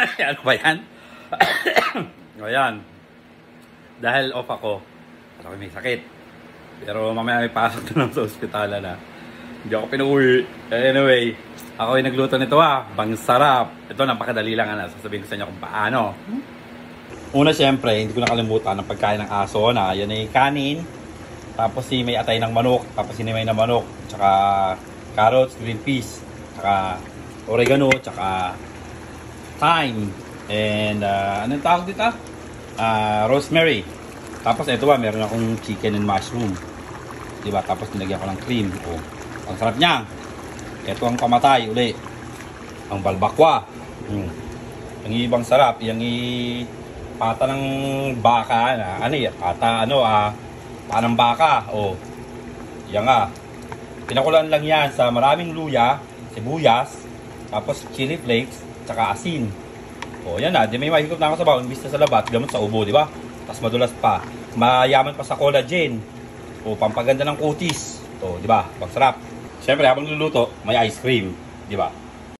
Ano ba yan? Ayan. Dahil off ako may sakit. Pero mamaya may pasok na lang sa ospital na. Hindi ako pinuwi. Anyway, ako yung nagluto nito Bang sarap. Ito, napakadali lang sasabihin ko sa inyo kung paano. Una, syempre, hindi ko nakalimutan ang pagkain ng aso na yan ay kanin. Tapos may atay ng manok. Tapos sinimay na manok. Tsaka carrots, green peas. Tsaka oregano. Tsaka thyme. And anong tawag dito? Rosemary. Tapos ito meron akong chicken and mushroom. Diba? Tapos nilagyan ko ng cream. Oh, ang sarap niya. Ito ang pamatay uli. Ang balbakwa. Ang ibang sarap. Yung pata ng baka na. Ano yan? Pata ng baka. Oh. Yan nga. Pinakulan lang yan sa maraming luya, sibuyas, tapos chili flakes, tsaka asin. O yan na, di may mahigop na ako sa bawang, imbis na sa labat, gamot sa ubo, di ba? Tapos madulas pa. Mayaman pa sa collagen. O pampaganda ng kutis. O, di ba? Pagsarap. Siyempre, habang luluto, may ice cream, di ba?